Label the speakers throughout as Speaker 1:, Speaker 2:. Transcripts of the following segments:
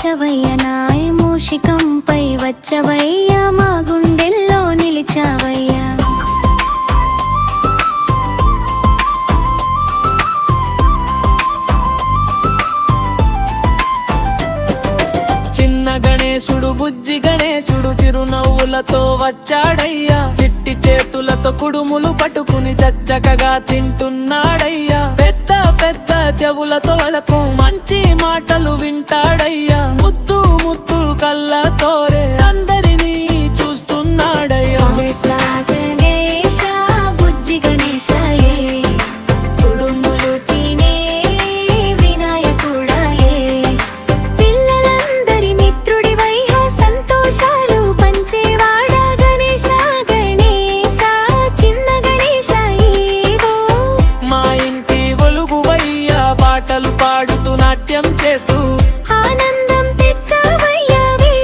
Speaker 1: నిలిచవయ్య నాయ మూషికంపై వచ్చవయ్య మా గుండెల్లో నిలిచావయ్య.
Speaker 2: చిన్న గణేశుడు బుజ్జి గణేశుడు చిరునవ్వులతో వచ్చాడయ్యా. చిట్టి చేతులతో కుడుములు పట్టుకుని చచ్చకగా తింటున్నాడయ్యా. పెద్ద పెద్ద చెవులతో వలకు మంచి మాటలు వింటాడయ్యా. ముద్దు ముద్దు కళ్ళతోరే అందరినీ చూస్తున్నాడయ్యా. పాటలు పాడుతూ నాట్యం చేస్తూ
Speaker 1: ఆనందం తెచ్చావయ్యావే.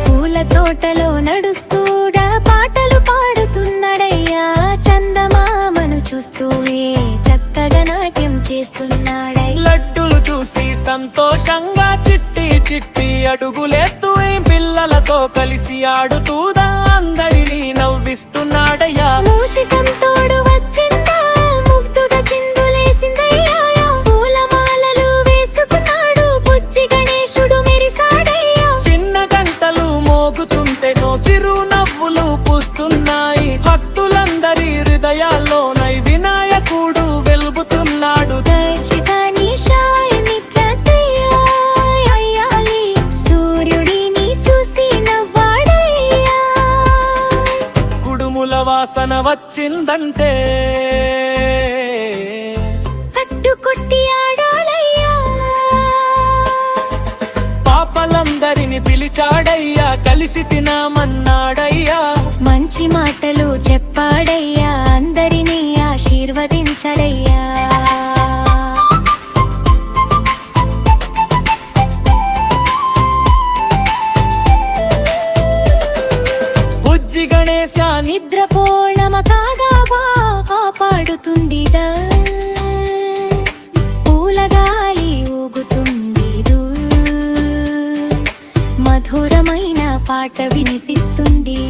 Speaker 1: పూల తోటలో నడుస్తూడా పాటలు పాడుతున్నాడయ్యా. చందమామను చూస్తూ చక్కగా నాట్యం చేస్తున్నాడయ్యా.
Speaker 2: లడ్డులు చూసి సంతోషంగా చిట్టి చిట్టి అడుగులేస్తూ పిల్లలతో కలిసి ఆడుతూదా అందరినీ నవ్విస్తున్నాడయ్యా.
Speaker 1: మూషికం తోడు వచ్చిందా ముగ్ధుగా చిందులేసిందయ్యా. పూలమాలలు వేసుకున్నాడు బుజ్జి గణేశుడు మెరిసాడయ్యా.
Speaker 2: చిన్న గంటలు మోగుతుంటే చిరునవ్వులు పూస్తున్నాయి. భక్తులందరి హృదయాల్లోనై వినాయకుడు వెలుగుతున్నాడు. వాసన వచ్చిందంటే
Speaker 1: కట్టుకొట్టి ఆడాలయ్యా.
Speaker 2: పాపలందరిని పిలిచాడయ్యా. కలిసి తినమన్నాడయ్యా.
Speaker 1: మంచి మాటలు చెప్పాడయ్యా. అందరినీ ఆశీర్వదించాడయ్యా.
Speaker 2: బుజ్జి గణేశ
Speaker 1: నిద్రపోణమ కాగా కాపాడుతుండిదా. పూలగాలి ఊగుతుండిదు మధురమైన పాట వినిపిస్తుంది.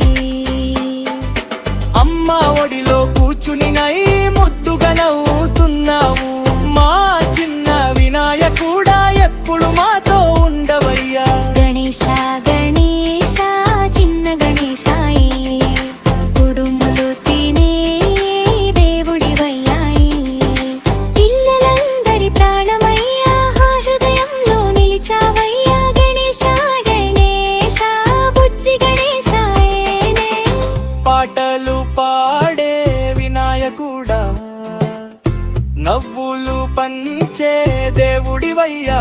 Speaker 2: అమ్మ ఒడిలో కూర్చుని నై ముద్దుగా నవ్వుతున్నావు. మా చిన్న వినాయకుడా ఎప్పుడు మాతో ఉండవయ్యా.
Speaker 1: గణేశ గణేశ చిన్న గణేశాయి కుడుములు తినే దేవుడివయ్యాయి. పిల్లలందరి ప్రాణమయ్యా హృదయంలో నిలిచావయ్యా. గణేశ గణేశ బుజ్జి గణేశాయనే.
Speaker 2: పాటలు పాడే వినాయకుడా నవ్వులు పంచే దేవుడివయ్యా.